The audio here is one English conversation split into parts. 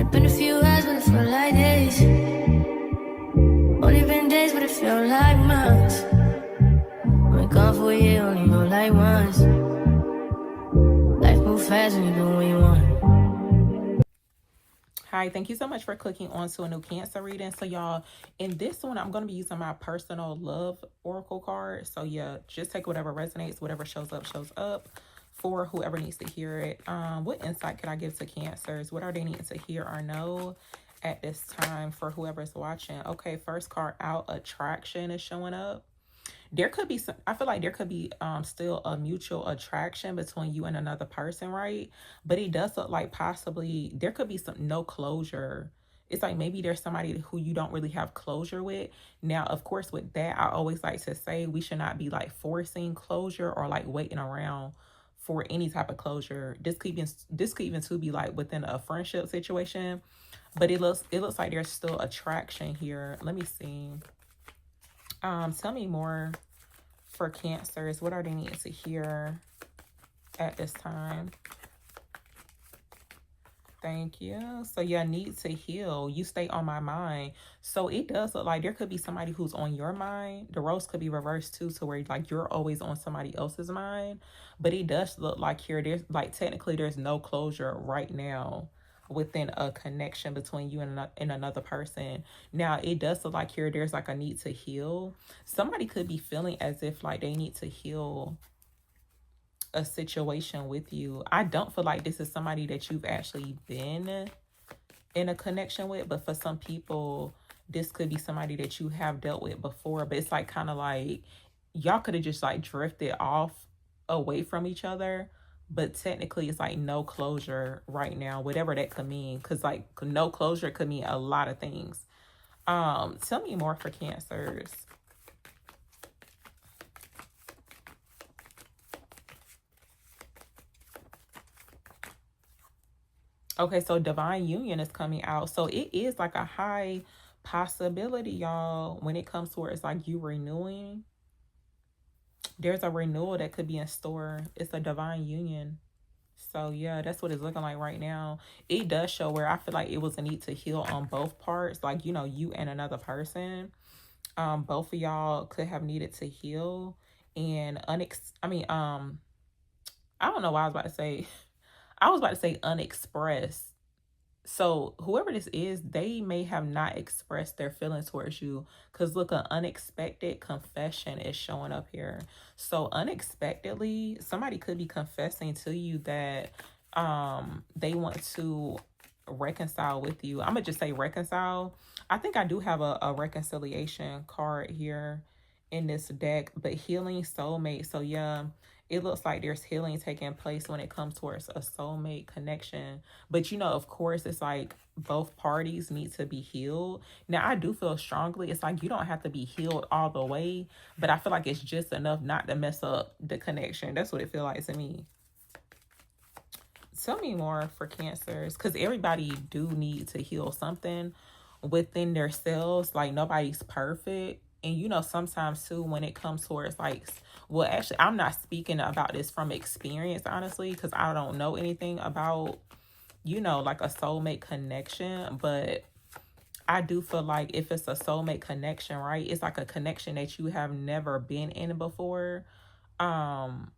Only been a few hours, but it felt like days. Only been days, but it felt like months. Been gone for a year, only know like once. Life move fast when you do what you want. Hi, thank you so much for clicking on to a new Cancer reading. So y'all, in this one, I'm going to be using my personal love oracle card. So yeah, just take whatever resonates, whatever shows up for whoever needs to hear it. What insight could I give to Cancers? What are they needing to hear or know at this time for whoever's watching? Okay, first card out, attraction is showing up. There could be some, I feel like there could be still a mutual attraction between you and another person, right? But it does look like possibly there could be some no closure. It's like maybe there's somebody who you don't really have closure with. Now, of course, with that, I always like to say we should not be like forcing closure or like waiting around for any type of closure. This could even to be like within a friendship situation. But it looks like there's still attraction here. Let me see. Tell me more for Cancers. What are they needing to hear at this time? Thank you. So yeah, need to heal. You stay on my mind. So it does look like there could be somebody who's on your mind. The roles could be reversed too, to where like you're always on somebody else's mind. But it does look like here there's like technically there's no closure right now within a connection between you and another person. Now it does look like here there's like a need to heal. Somebody could be feeling as if like they need to heal a situation with you. I don't feel like this is somebody that you've actually been in a connection with, but for some people this could be somebody that you have dealt with before. But it's like kind of like y'all could have just like drifted off away from each other, but technically it's like no closure right now, whatever that could mean, because like no closure could mean a lot of things. Tell me more for Cancers. Okay, so divine union is coming out. So it is like a high possibility, y'all, when it comes to where it's like you renewing. There's a renewal that could be in store. It's a divine union. So yeah, that's what it's looking like right now. It does show where I feel like it was a need to heal on both parts, like you know, you and another person. Both of y'all could have needed to heal and I don't know why I was about to say I was about to say unexpressed. So whoever this is, they may have not expressed their feelings towards you, because look, an unexpected confession is showing up here. So unexpectedly somebody could be confessing to you that they want to reconcile with you. I'm gonna just say reconcile. I think I do have a reconciliation card here in this deck, but healing soulmate. So yeah, it looks like there's healing taking place when it comes towards a soulmate connection. But you know, of course, it's like both parties need to be healed. Now, I do feel strongly, it's like you don't have to be healed all the way, but I feel like it's just enough not to mess up the connection. That's what it feels like to me. Tell me more for Cancers, because everybody do need to heal something within themselves. Like nobody's perfect. And you know, sometimes too, when it comes towards like, well, actually, I'm not speaking about this from experience, honestly, because I don't know anything about, you know, like a soulmate connection. But I do feel like if it's a soulmate connection, right, it's like a connection that you have never been in before. And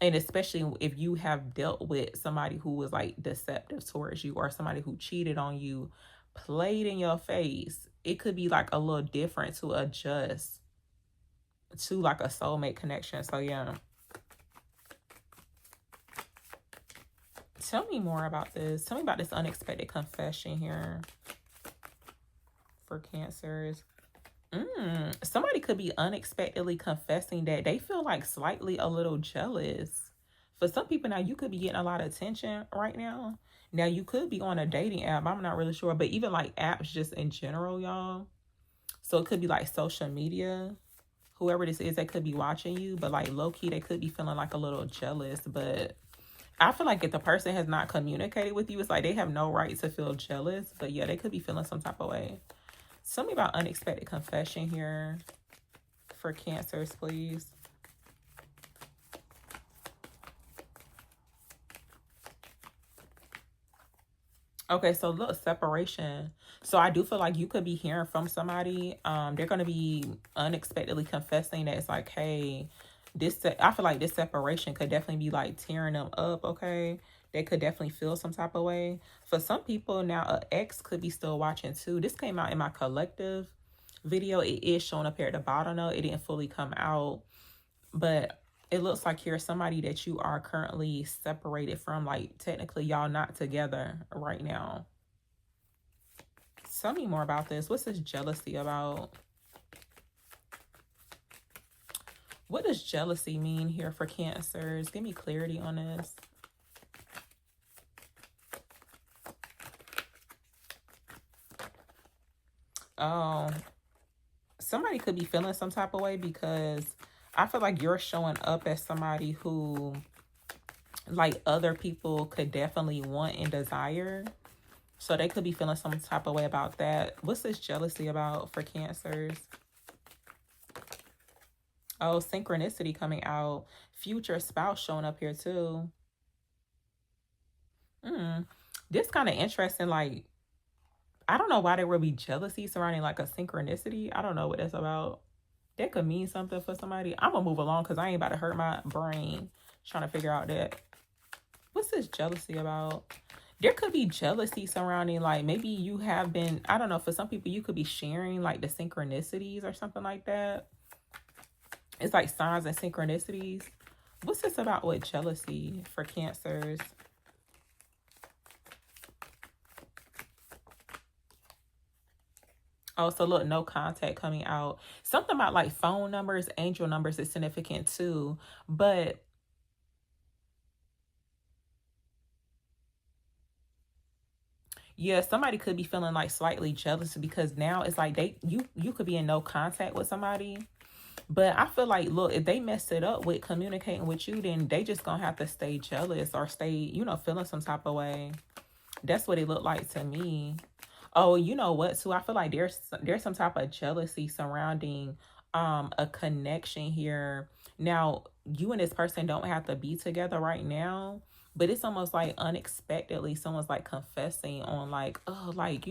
especially if you have dealt with somebody who was like deceptive towards you, or somebody who cheated on you, played in your face, it could be like a little different to adjust to like a soulmate connection. So yeah, tell me more about this. Tell me about this unexpected confession here for Cancers. Somebody could be unexpectedly confessing that they feel like slightly a little jealous. For some people now, you could be getting a lot of attention right now. Now, you could be on a dating app. I'm not really sure. But even like apps just in general, y'all. So it could be like social media. Whoever this is, they could be watching you. But like low-key, they could be feeling like a little jealous. But I feel like if the person has not communicated with you, it's like they have no right to feel jealous. But yeah, they could be feeling some type of way. Tell me about unexpected confession here for Cancers, please. Okay, so look, separation. So I do feel like you could be hearing from somebody. They're gonna be unexpectedly confessing that it's like, hey, I feel like this separation could definitely be like tearing them up. Okay, they could definitely feel some type of way. For some people now, a ex could be still watching too. This came out in my collective video. It is showing up here at the bottom though. It didn't fully come out, but it looks like here's somebody that you are currently separated from. Like technically y'all not together right now. Tell me more about this. What's this jealousy about? What does jealousy mean here for Cancers? Give me clarity on this. Oh, somebody could be feeling some type of way because I feel like you're showing up as somebody who like other people could definitely want and desire. So they could be feeling some type of way about that. What's this jealousy about for Cancers? Oh, synchronicity coming out. Future spouse showing up here too. This kind of interesting. Like, I don't know why there would be jealousy surrounding like a synchronicity. I don't know what that's about. That could mean something for somebody. I'm gonna move along because I ain't about to hurt my brain trying to figure out that. What's this jealousy about? There could be jealousy surrounding like maybe you have been, I don't know, for some people you could be sharing like the synchronicities or something like that. It's like signs and synchronicities. What's this about with jealousy for Cancers? Oh, so look, no contact coming out. Something about like phone numbers, angel numbers is significant too. But yeah, somebody could be feeling like slightly jealous because now it's like you could be in no contact with somebody. But I feel like, look, if they mess it up with communicating with you, then they just gonna have to stay jealous or stay, feeling some type of way. That's what it looked like to me. Oh, you know what, too? I feel like there's some type of jealousy surrounding a connection here. Now, you and this person don't have to be together right now, but it's almost like unexpectedly someone's like confessing on like, oh, like,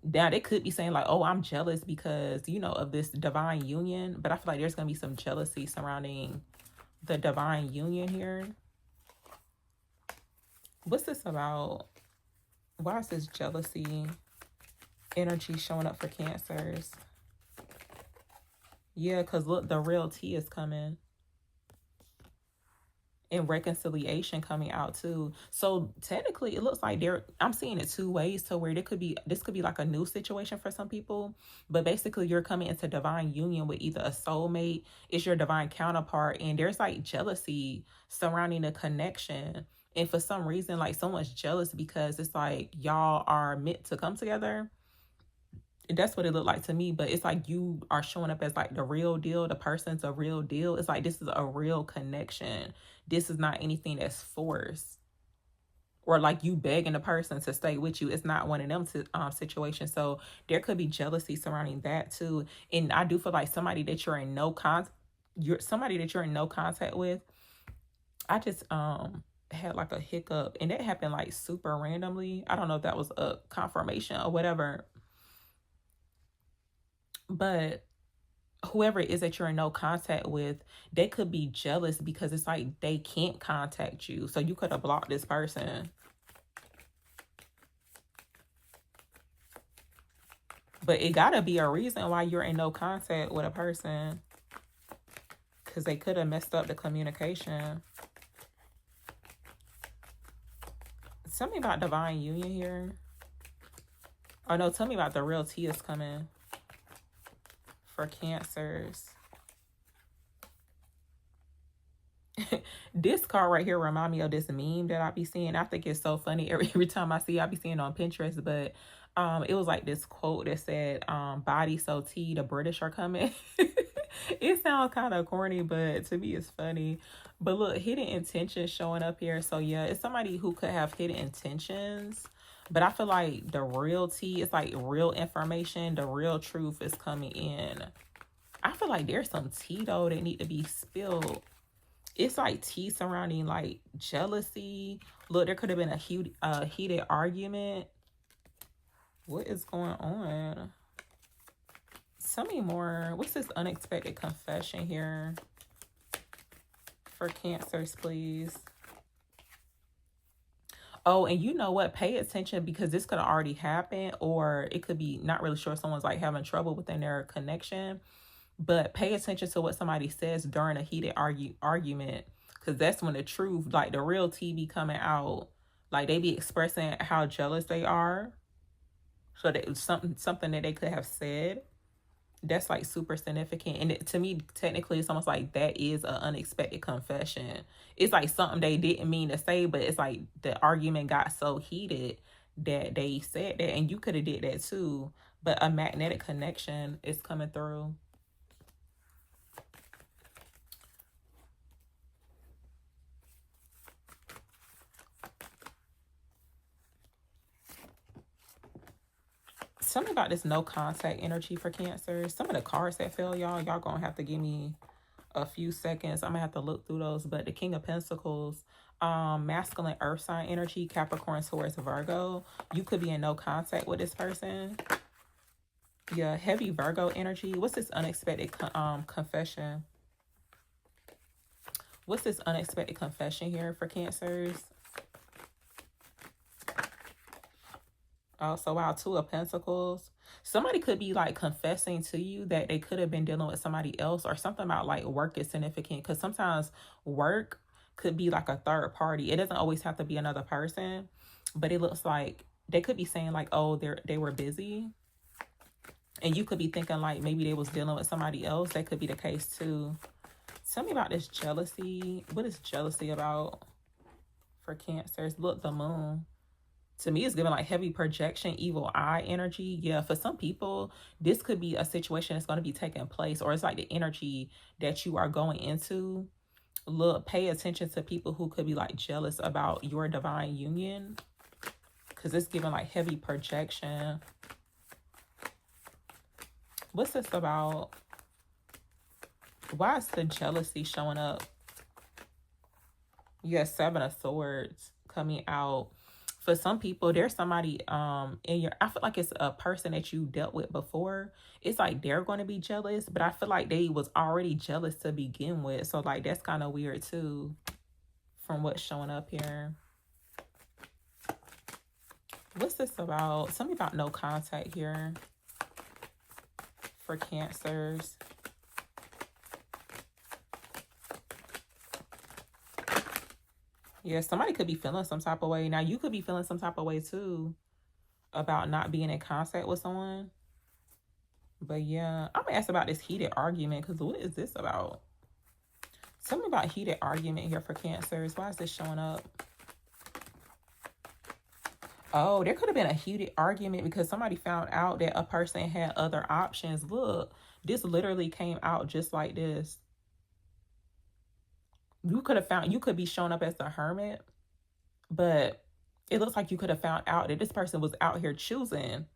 now they could be saying like, oh, I'm jealous because, of this divine union. But I feel like there's going to be some jealousy surrounding the divine union here. What's this about? Why is this jealousy energy showing up for Cancers? Yeah, because look, the real tea is coming. And reconciliation coming out too. So technically it looks like I'm seeing it two ways to where this could be like a new situation for some people, but basically you're coming into divine union with either a soulmate, is your divine counterpart, and there's like jealousy surrounding the connection. And for some reason, like someone's jealous because it's like y'all are meant to come together. That's what it looked like to me, but it's like you are showing up as like the real deal. The person's a real deal. It's like this is a real connection. This is not anything that's forced or like you begging the person to stay with you. It's not one of them situations. So there could be jealousy surrounding that too. And I do feel like somebody that you're in no contact with. I just had like a hiccup, and that happened like super randomly. I don't know if that was a confirmation or whatever. But whoever it is that you're in no contact with, they could be jealous because it's like they can't contact you. So you could have blocked this person. But it gotta be a reason why you're in no contact with a person. Because they could have messed up the communication. Tell me about divine union here. Oh no, tell me about the real tea is coming for Cancers. This card right here remind me of this meme that I be seeing. I think it's so funny every time I see it. I be seeing it on Pinterest, but it was like this quote that said, body so tea, the British are coming. It sounds kind of corny, but to me it's funny. But look, hidden intentions showing up here. So yeah, it's somebody who could have hidden intentions, but I feel like the real tea is like real information. The real truth is coming in. I feel like there's some tea though that need to be spilled. It's like tea surrounding like jealousy. Look, there could have been a heated argument. What is going on? Tell me more. What's this unexpected confession here for Cancers, please? Oh, and you know what? Pay attention, because this could have already happened, or it could be, not really sure, someone's like having trouble within their connection. But pay attention to what somebody says during a heated argument, because that's when the truth, like the real tea, be coming out. Like they be expressing how jealous they are. So that it was something that they could have said. That's like super significant. And to me, technically, it's almost like that is an unexpected confession. It's like something they didn't mean to say, but it's like the argument got so heated that they said that, and you could have did that too. But a magnetic connection is coming through. Something about this no contact energy for Cancer. Some of the cards that fell, y'all gonna have to give me a few seconds. I'm gonna have to look through those. But the King of Pentacles, masculine earth sign energy, Capricorn, Taurus, Virgo. You could be in no contact with this person. Yeah, heavy Virgo energy. What's this unexpected confession? What's this unexpected confession here for Cancers? Also, wow, Two of Pentacles. Somebody could be like confessing to you that they could have been dealing with somebody else, or something about like work is significant, because sometimes work could be like a third party. It doesn't always have to be another person, but it looks like they could be saying like, oh, they were busy, and you could be thinking like maybe they was dealing with somebody else. That could be the case too. Tell me about this jealousy. What is jealousy about for Cancers? Look, the Moon. To me, it's giving like heavy projection, evil eye energy. Yeah, for some people, this could be a situation that's going to be taking place, or it's like the energy that you are going into. Look, pay attention to people who could be like jealous about your divine union, because it's giving like heavy projection. What's this about? Why is the jealousy showing up? You got Seven of Swords coming out. For some people, there's somebody in your, I feel like it's a person that you dealt with before. It's like they're going to be jealous, but I feel like they was already jealous to begin with. So like that's kind of weird too, from what's showing up here. What's this about? Something about no contact here for Cancers. Yeah, somebody could be feeling some type of way. Now, you could be feeling some type of way too about not being in contact with someone. But yeah, I'm going to ask about this heated argument, because what is this about? Tell me about heated argument here for Cancers. Why is this showing up? Oh, there could have been a heated argument because somebody found out that a person had other options. Look, this literally came out just like this. You could be showing up as the Hermit, but it looks like you could have found out that this person was out here choosing.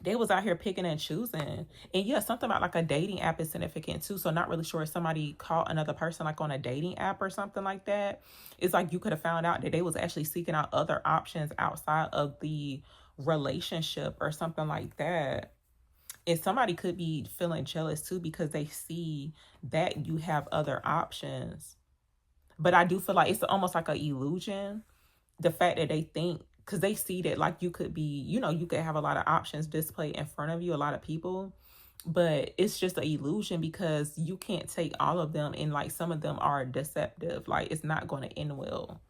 They was out here picking and choosing. And yeah, something about like a dating app is significant too. So not really sure if somebody caught another person like on a dating app or something like that. It's like you could have found out that they was actually seeking out other options outside of the relationship or something like that. And somebody could be feeling jealous too, because they see that you have other options. But I do feel like it's almost like an illusion. The fact that they think, because they see that like you could be, you could have a lot of options displayed in front of you, a lot of people. But it's just an illusion, because you can't take all of them, and like some of them are deceptive. Like it's not going to end well.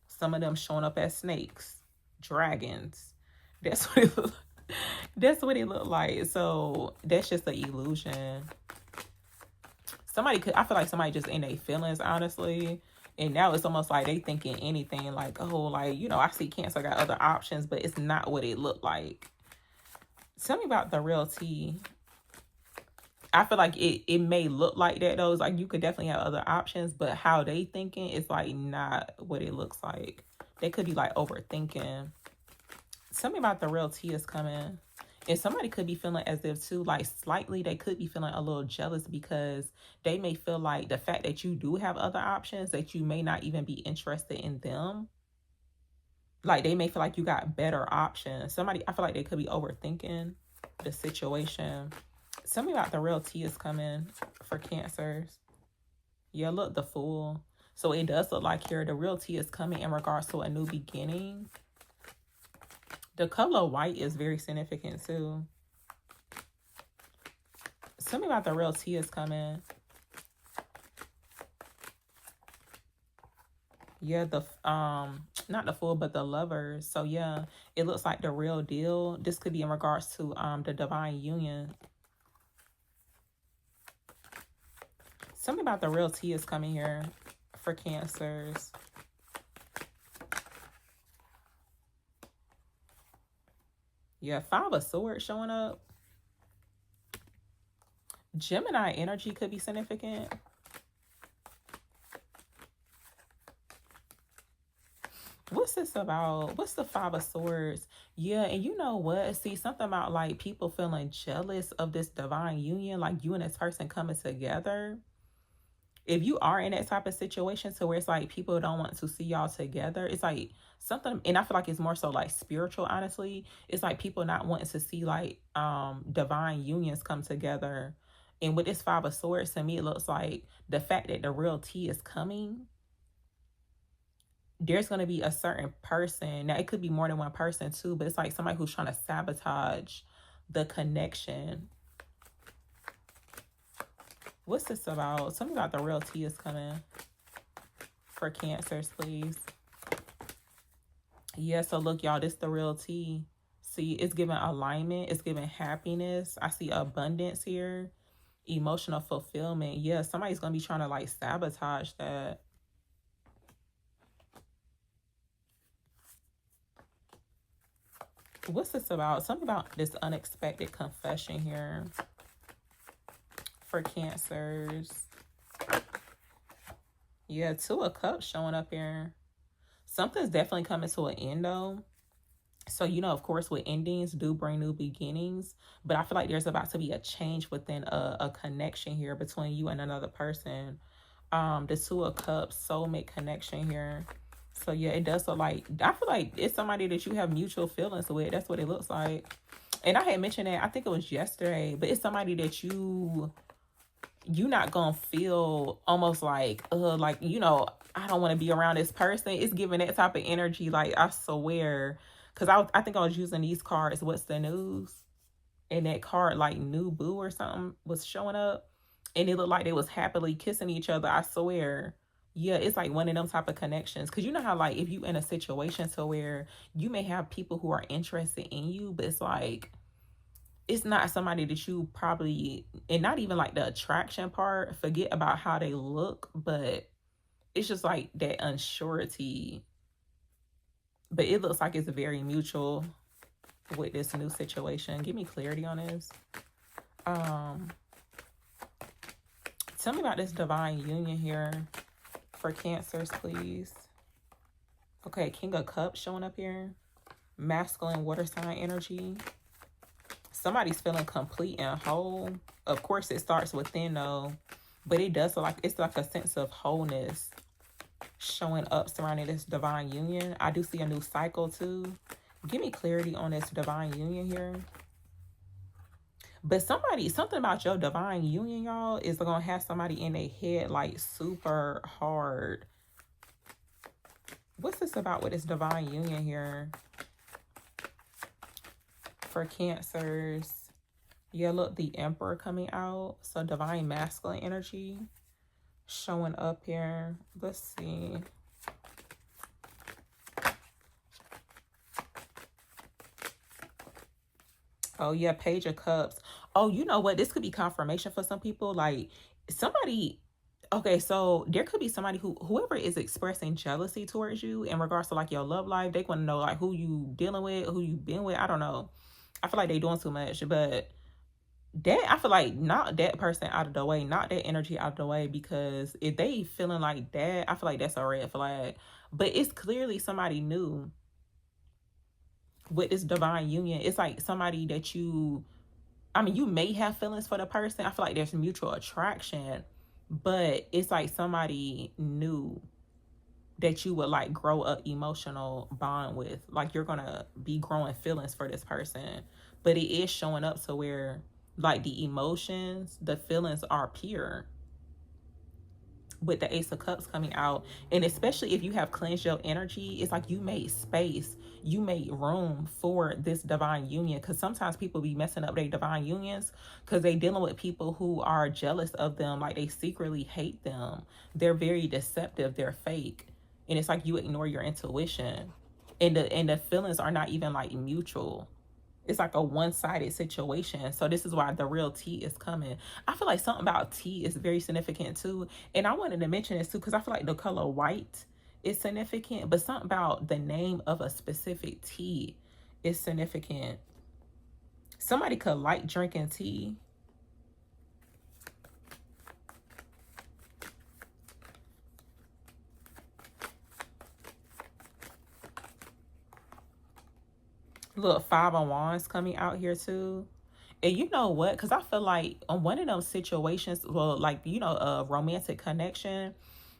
Some of them showing up as snakes, dragons. That's what it look. That's what it looked like. So that's just an illusion. I feel like somebody just in their feelings, honestly. And now it's almost like they thinking anything like, oh, like, I see Cancer got other options, but it's not what it looked like. Tell me about the real tea. I feel like it may look like that though. It's like you could definitely have other options, but how they thinking is like not what it looks like. They could be like overthinking. Tell me about the real tea is coming. And somebody could be feeling as if too, like slightly, they could be feeling a little jealous because they may feel like the fact that you do have other options, that you may not even be interested in them. Like they may feel like you got better options. Somebody, I feel like they could be overthinking the situation. Tell me about the real tea is coming for Cancers. Yeah, look, the Fool. So it does look like here the real tea is coming in regards to a new beginning. The color white is very significant too. Tell me about the real tea is coming. Yeah, the not the Fool, but the Lovers. So yeah, it looks like the real deal. This could be in regards to the divine union. Tell me about the real tea is coming here for Cancers. Yeah, Five of Swords showing up. Gemini energy could be significant. What's this about? What's the Five of Swords? Yeah, and you know what? See, something about like people feeling jealous of this divine union, like you and this person coming together. If you are in that type of situation to where it's like people don't want to see y'all together, it's like something, and I feel like it's more so like spiritual, honestly. It's like people not wanting to see like divine unions come together. And with this Five of Swords, to me, it looks like the fact that the real tea is coming, there's going to be a certain person. Now, it could be more than one person too, but it's like somebody who's trying to sabotage the connection. What's this about? Tell me about the real tea is coming for Cancers, please. Yeah, so look, y'all, this the real tea. See, it's giving alignment. It's giving happiness. I see abundance here. Emotional fulfillment. Yeah, somebody's going to be trying to like sabotage that. What's this about? Something about this unexpected confession here for Cancers. Yeah, Two of Cups showing up here. Something's definitely coming to an end though. So, you know, of course, with endings do bring new beginnings. But I feel like there's about to be a change within a connection here between you and another person. The Two of Cups, soulmate connection here. So yeah, it does look like, I feel like it's somebody that you have mutual feelings with. That's what it looks like. And I had mentioned that, I think it was yesterday, but it's somebody that you not gonna feel almost like you know, I don't want to be around this person. It's giving that type of energy, like I swear. Because I think I was using these cards, What's the News? And that card, like New Boo or something, was showing up. And it looked like they was happily kissing each other, I swear. Yeah, it's like one of them type of connections. Because you know how like if you in a situation to where you may have people who are interested in you, but it's like it's not somebody that you probably, and not even like the attraction part, forget about how they look, but it's just like that unsurety. But it looks like it's very mutual with this new situation. Give me clarity on this. Tell me about this divine union here for Cancers, please. Okay, King of Cups showing up here. Masculine water sign energy. Somebody's feeling complete and whole. Of course, it starts within though, but it does look like it's like a sense of wholeness showing up surrounding this divine union. I do see a new cycle too. Give me clarity on this divine union here. But something about your divine union, y'all, is gonna have somebody in their head like super hard. What's this about with this divine union here for Cancers? Yeah, look, the Emperor coming out. So divine masculine energy showing up here. Let's see. Oh yeah, Page of Cups. Oh, you know what? This could be confirmation for some people. Like somebody, okay, so there could be somebody whoever is expressing jealousy towards you in regards to like your love life. They want to know like who you dealing with, who you been with. I don't know. I feel like they doing too much, but that, I feel like knock that person out of the way, knock that energy out of the way, because if they feeling like that, I feel like that's a red flag. But it's clearly somebody new. with this divine union, it's like somebody that you, I mean, you may have feelings for the person. I feel like there's mutual attraction, but it's like somebody new that you would like grow up emotional bond with. Like you're gonna be growing feelings for this person, but it is showing up to where like the emotions, the feelings are pure with the Ace of Cups coming out. And especially if you have cleansed your energy, it's like you made space, you made room for this divine union. Because sometimes people be messing up their divine unions because they dealing with people who are jealous of them, like they secretly hate them. They're very deceptive, they're fake, and it's like you ignore your intuition, and the feelings are not even like mutual. It's like a one-sided situation. So this is why the real tea is coming. I feel like something about tea is very significant too. And I wanted to mention this too because I feel like the color white is significant, but something about the name of a specific tea is significant. Somebody could like drinking tea. Look, Five of Wands coming out here too. And you know what? Because I feel like on one of those situations, well, like, you know, a romantic connection,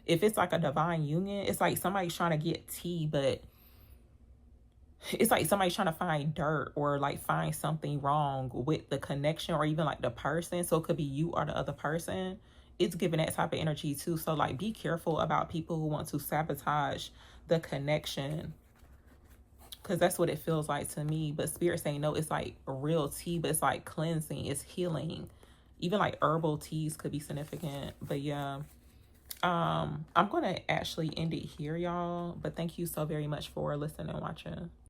if it's like a divine union, it's like somebody's trying to get tea, but it's like somebody's trying to find dirt or like find something wrong with the connection or even like the person. So it could be you or the other person. It's giving that type of energy too. So like be careful about people who want to sabotage the connection, because that's what it feels like to me. But spirit saying no, it's like real tea, but it's like cleansing, it's healing. Even like herbal teas could be significant. But yeah, I'm gonna actually end it here, y'all. But thank you so very much for listening and watching.